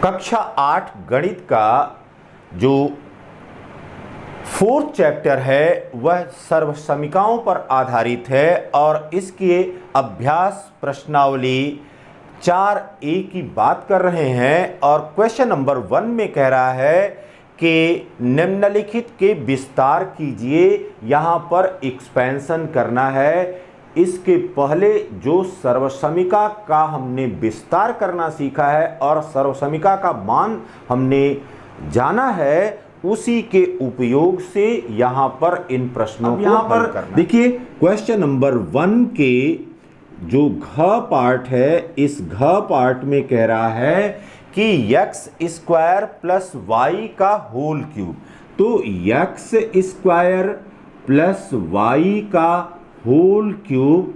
कक्षा 8 गणित का जो 4th चैप्टर है वह सर्वसमीकाओं पर आधारित है और इसके अभ्यास प्रश्नावली 4A की बात कर रहे हैं। और क्वेश्चन नंबर 1 में कह रहा है कि निम्नलिखित के विस्तार कीजिए। यहाँ पर एक्सपेंशन करना है। इसके पहले जो सर्वसमीका का हमने विस्तार करना सीखा है और सर्वसमीका का मान हमने जाना है, उसी के उपयोग से यहाँ पर इन प्रश्नों को हल करना। देखिए क्वेश्चन नंबर 1 के जो घ पार्ट है, इस घ पार्ट में कह रहा है कि x स्क्वायर प्लस वाई का होल क्यूब। तो x स्क्वायर प्लस वाई का होल क्यूब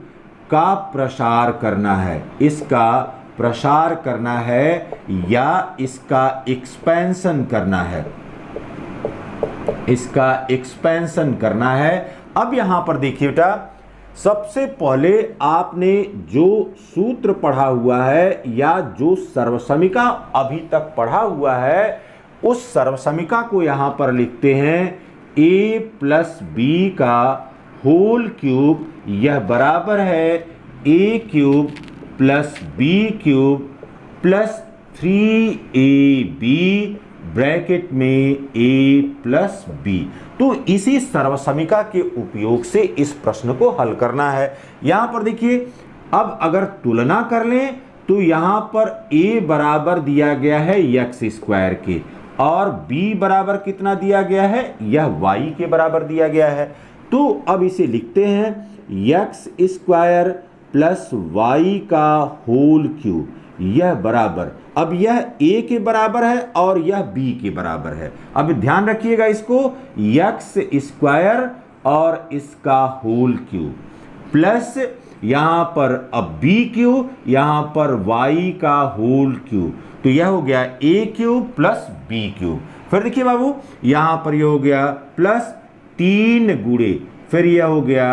का प्रसार करना है, इसका प्रसार करना है या इसका एक्सपेंशन करना है, इसका एक्सपेंशन करना है। अब यहां पर देखिए बेटा, सबसे पहले आपने जो सूत्र पढ़ा हुआ है या जो सर्वसमीका अभी तक पढ़ा हुआ है, उस सर्वसमीका को यहां पर लिखते हैं a प्लस बी का होल क्यूब। यह बराबर है a cube plus b cube plus 3ab bracket में a प्लस बी। तो इसी सर्वसमीका के उपयोग से इस प्रश्न को हल करना है। यहां पर देखिए, अब अगर तुलना कर लें तो यहां पर a बराबर दिया गया है x स्क्वायर के और b बराबर कितना दिया गया है, यह y के बराबर दिया गया है। तो अब इसे लिखते हैं x स्क्वायर प्लस वाई का होल क्यूब। यह बराबर, अब यह a के बराबर है और यह b के बराबर है। अब ध्यान रखिएगा इसको, x स्क्वायर और इसका होल क्यूब प्लस यहां पर अब b क्यूब, यहां पर y का होल क्यूब। तो यह हो गया a cube plus b cube. फिर देखिए बाबू, यहां पर यह हो गया प्लस 3 गुणे, फिर यह हो गया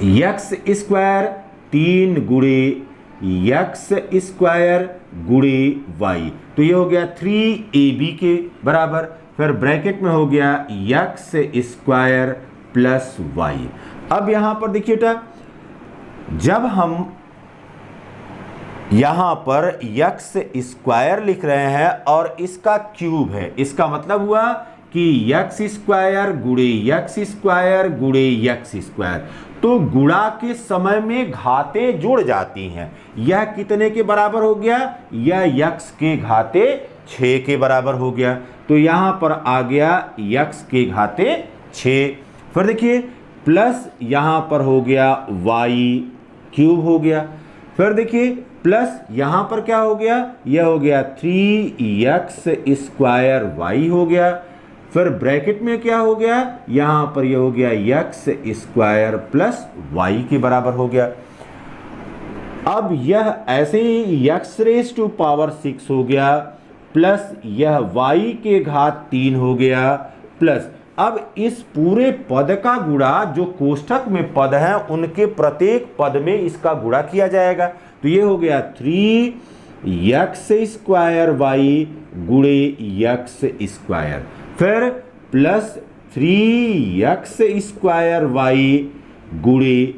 x स्क्वायर 3 गुणे x स्क्वायर गुणे y। तो ये हो गया 3ab के बराबर। फिर ब्रैकेट में हो गया x स्क्वायर प्लस y। अब यहां पर देखिए बेटा, जब हम यहां पर x स्क्वायर लिख रहे हैं और इसका क्यूब है, इसका मतलब हुआ कि x स्क्वायर गुणे x स्क्वायर गुणे x स्क्वायर। तो गुणा के समय में घातें जुड़ जाती हैं। यह कितने के बराबर हो गया, यह x के घाते 6 के बराबर हो गया। तो यहां पर आ गया x के घाते 6। फिर देखिए प्लस यहां पर हो गया y क्यूब हो गया। फिर देखिए प्लस यहां पर क्या हो गया, यह हो गया 3x स्क्वायर y हो गया। फिर ब्रैकेट में क्या हो गया, यहां पर यह हो गया x स्क्वायर प्लस y के बराबर हो गया। अब यह ऐसे ही x रेज टू पावर 6 हो गया प्लस यह y के घात 3 हो गया प्लस, अब इस पूरे पद का गुणा, जो कोष्ठक में पद हैं उनके प्रत्येक पद में इसका गुणा किया जाएगा। तो ये हो गया 3x स्क्वायर y गुणे x स्क्वायर, फिर प्लस 3x स्क्वायर y गुणे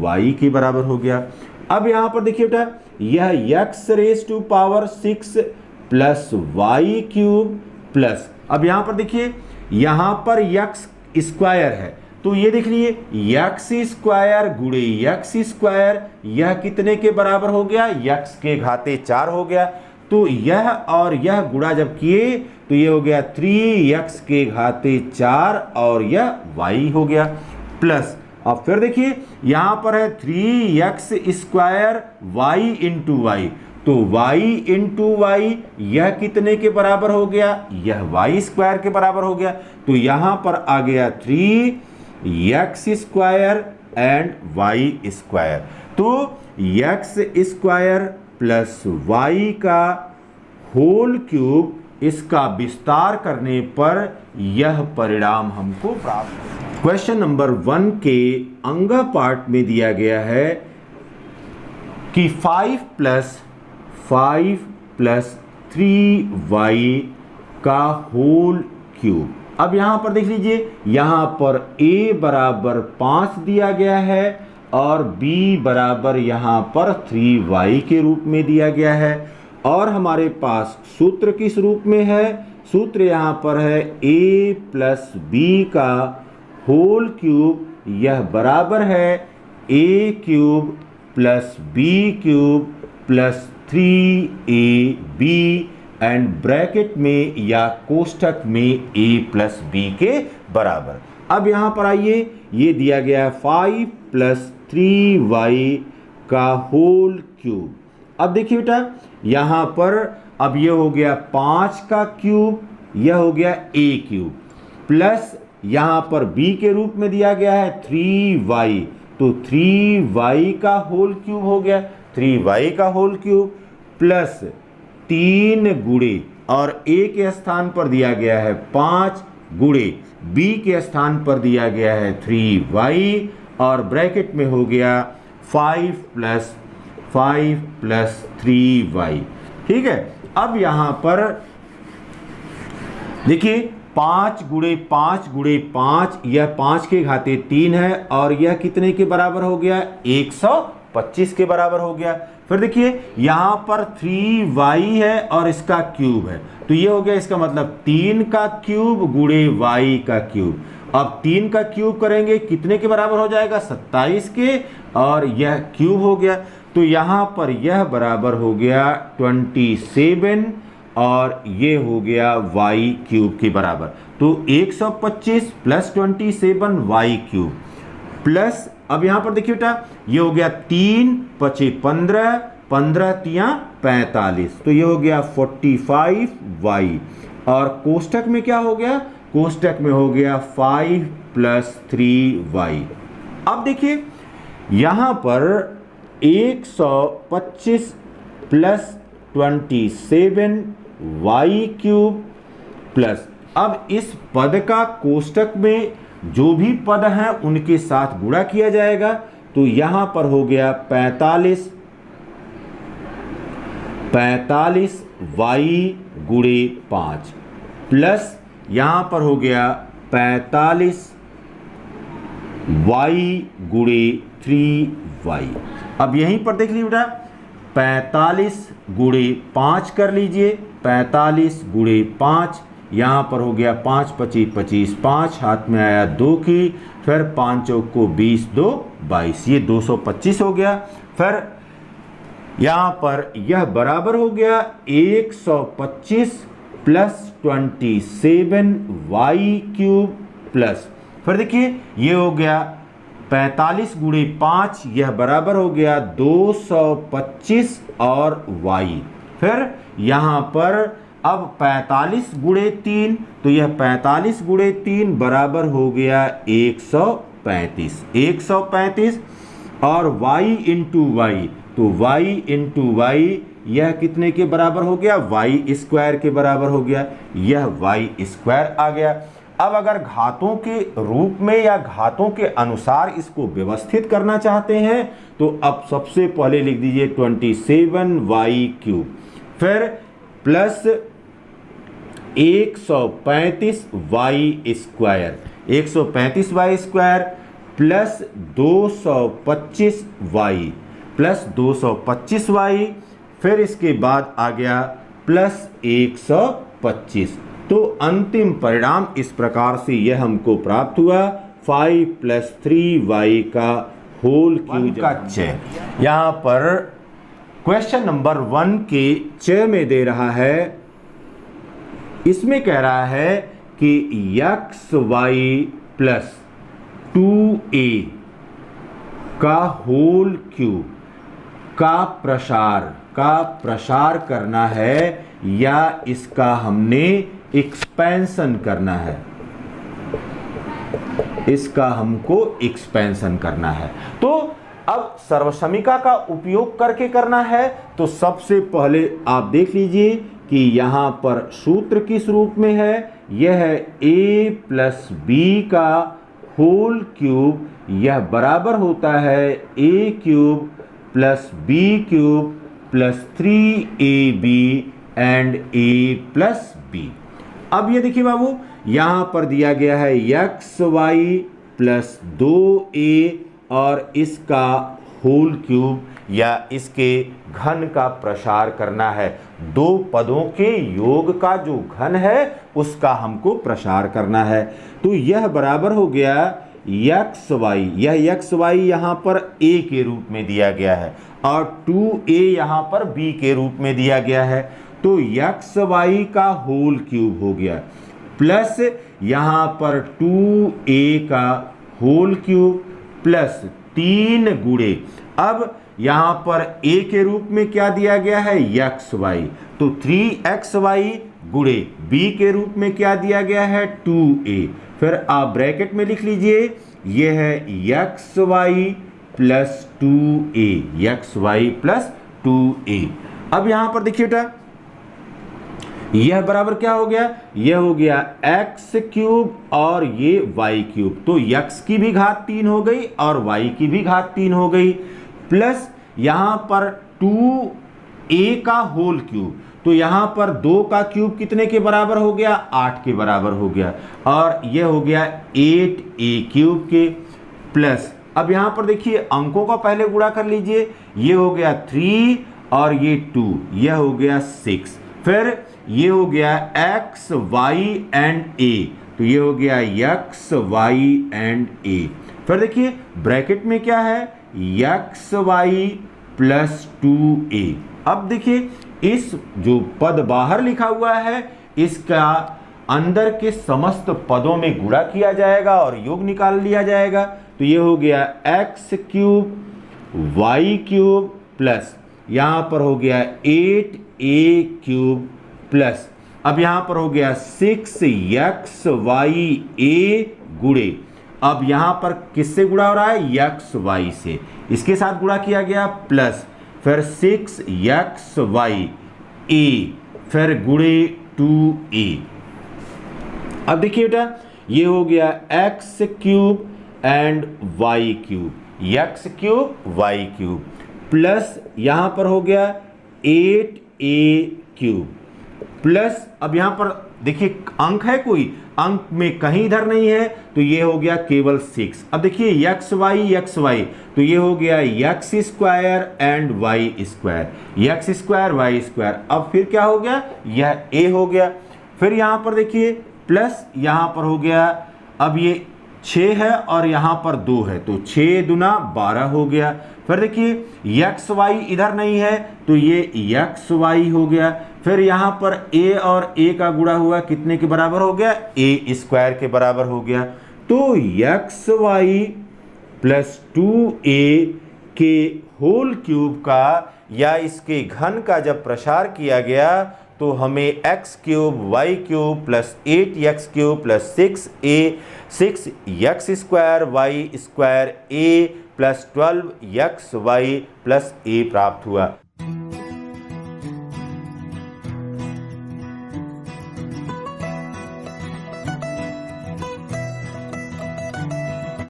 y के बराबर हो गया। अब यहां पर देखिए बेटा, यह x raise to power 6 plus y cube plus, अब यहां पर देखिए यहां पर x स्क्वायर है, तो ये देख लीजिए x स्क्वायर गुणे x स्क्वायर, यह कितने के बराबर हो गया, x के घाते 4 हो गया। तो यह और यह गुणा जब किए तो ये हो गया 3x के घाते 4 और यह y हो गया प्लस, अब फिर देखिए यहां पर है 3x square y into y. तो y इंटू वाई, यह कितने के बराबर हो गया, यह y स्क्वायर के बराबर हो गया। तो यहां पर आ गया 3x square and y square. तो x स्क्वायर प्लस y का होल क्यूब, इसका विस्तार करने पर यह परिणाम हमको प्राप्त। क्वेश्चन नंबर 1 के अंग पार्ट में दिया गया है कि 5 प्लस 3y का होल क्यूब। अब यहाँ पर देख लीजिए, यहाँ पर a बराबर 5 दिया गया है और b बराबर यहाँ पर 3y के रूप में दिया गया है, और हमारे पास सूत्र किस रूप में है? सूत्र यहाँ पर है a प्लस b का होल क्यूब, यह बराबर है a cube plus b cube plus 3ab and bracket में या कोष्ठक में a प्लस b के बराबर। अब यहाँ पर आइए, ये दिया गया है 5 प्लस 3y का होल क्यूब। अब देखिए बेटा, यहाँ पर अब ये हो गया 5 का क्यूब, यह हो गया a क्यूब, प्लस यहाँ पर b के रूप में दिया गया है 3y, तो 3y का होल क्यूब हो गया, 3y का होल क्यूब प्लस 3 गुणे, और a के स्थान पर दिया गया है 5 गुणे, b के स्थान पर दिया गया है 3y, और ब्रैकेट में हो गया 5 प्लस 3y। ठीक है। अब यहाँ पर देखिए 5 गुणे 5, यह 5 के घाते 3 है, और यह कितने के बराबर हो गया? 125 के बराबर हो गया। फिर देखिए यहाँ पर 3y है और इसका क्यूब है, तो ये हो गया, इसका मतलब 3 का क्यूब गुणे y का क्यूब। अब 3 का क्यूब करेंगे कितने के बराबर हो जाएगा? 27 के, और यह क्यूब हो गया, तो यहाँ पर यह बराबर हो गया 27, और ये हो गया y क्यूब के बराबर। तो 125 प्लस 27 y क्यूब प्लस, अब यहाँ पर देखिए बेटा, ये हो गया 3 पचे 15, 15 तिया 45, तो ये हो गया 45y, और कोष्ठक में क्या हो गया? कोष्ठक में हो गया 5 प्लस 3y। अब देखिए यहाँ पर 125 प्लस 27y क्यूब प्लस, अब इस पद का कोष्ठक में जो भी पद हैं उनके साथ गुणा किया जाएगा, तो यहां पर हो गया 45y गुणे 5 प्लस यहां पर हो गया 45y गुणे 3y। अब यहीं पर देख लीजिए बेटा, 45 गुणे 5 कर लीजिए, 45 गुणे 5, यहाँ पर हो गया 5 पची 25, 5 हाथ में आया 2 की, फिर 5 चौक को 20, 2 22, ये 225 हो गया। फिर यहाँ पर यह बराबर हो गया 125 प्लस 27y क्यूब प्लस, फिर देखिए ये हो गया 45 गुणे 5, यह बराबर हो गया 225 और y। फिर यहाँ पर अब 45 गुणे 3, तो यह 45 गुणे 3 बराबर हो गया 135 और y इंटू वाई, तो y इंटू वाई यह कितने के बराबर हो गया? y स्क्वायर के बराबर हो गया, यह y स्क्वायर आ गया। अब अगर घातों के रूप में या घातों के अनुसार इसको व्यवस्थित करना चाहते हैं, तो अब सबसे पहले लिख दीजिए 27y क्यूब, फिर plus 135y square, 135y square plus 225y plus 225y, फिर इसके बाद आ गया प्लस 125। तो अंतिम परिणाम इस प्रकार से यह हमको प्राप्त हुआ 5 प्लस 3y का होल क्यूब का च। यहाँ पर क्वेश्चन नंबर 1 के च में दे रहा है, इसमें कह रहा है कि xy प्लस 2a का होल क्यूब का प्रसार करना है, या इसका हमने एक्सपेंशन करना है, इसका हमको एक्सपेंशन करना है। तो अब सर्वसमीका का उपयोग करके करना है, तो सबसे पहले आप देख लीजिए कि यहाँ पर सूत्र किस रूप में है, यह है a प्लस b का होल क्यूब, यह बराबर होता है a cube plus b cube plus 3ab and a plus b. अब ये देखिए बाबू, यहां पर दिया गया है एक्स वाई प्लस 2a और इसका होल क्यूब या इसके घन का प्रसार करना है। दो पदों के योग का जो घन है उसका हमको प्रसार करना है। तो यह बराबर हो गया एक्स वाई, यह एक्स वाई यहाँ पर a के रूप में दिया गया है और 2a यहाँ पर b के रूप में दिया गया है। तो एक्स वाई का होल क्यूब हो गया प्लस यहाँ पर 2a का होल क्यूब प्लस 3 गुणे, अब यहाँ पर a के रूप में क्या दिया गया है एक्स वाई, तो 3xy गुणे b के रूप में क्या दिया गया है 2a। फिर आप ब्रैकेट में लिख लीजिए, यह है x y plus 2a, x y plus 2a। अब यहां पर देखिए बेटा, यह बराबर क्या हो गया, यह हो गया एक्स क्यूब और ये वाई क्यूब, तो x की भी घात 3 हो गई और y की भी घात 3 हो गई, प्लस यहां पर 2a का होल क्यूब, तो यहां पर 2 का क्यूब कितने के बराबर हो गया 8 के बराबर हो गया और यह हो गया 8a क्यूब के, प्लस अब यहां पर देखिए अंकों का पहले गुणा कर लीजिए, ये हो गया 3 और ये 2, यह हो गया 6, फिर ये हो गया एक्स वाई एंड ए, तो ये हो गया एक्स वाई एंड ए। फिर देखिए ब्रैकेट में क्या है एक्स वाई प्लस 2a। अब देखिए इस जो पद बाहर लिखा हुआ है इसका अंदर के समस्त पदों में गुणा किया जाएगा और योग निकाल लिया जाएगा, तो ये हो गया x cube y cube plus यहां पर हो गया 8a क्यूब प्लस अब यहां पर हो गया 6xy a गुणे, अब यहां पर किससे गुणा हो रहा है एक्स वाई से, इसके साथ गुणा किया गया प्लस फिर 6xy a फिर गुणे 2a। अब देखिए बेटा ये हो गया x cube and y cube, x cube y cube plus यहां पर हो गया 8a क्यूब प्लस अब यहां पर देखिए अंक है, कोई अंक में कहीं इधर नहीं है, तो ये हो गया केवल 6। अब देखिए एक्स वाई, तो ये हो गया x square and y square, x square y square. अब फिर क्या हो गया यह a हो गया, फिर यहां पर देखिए प्लस यहां पर हो गया, अब ये 6 है और यहां पर 2 है, तो 6 दूना 12 हो गया। फिर देखिए एक्स वाई इधर नहीं है, तो ये एक्स वाई हो गया, फिर यहां पर a और a का गुणा हुआ कितने के बराबर हो गया a स्क्वायर के बराबर हो गया, तो एक्स वाई प्लस 2a के होल क्यूब का या इसके घन का जब प्रसार किया गया तो हमें x cube y cube plus 8x cube plus 6x square y square a plus 12xy plus a प्राप्त हुआ।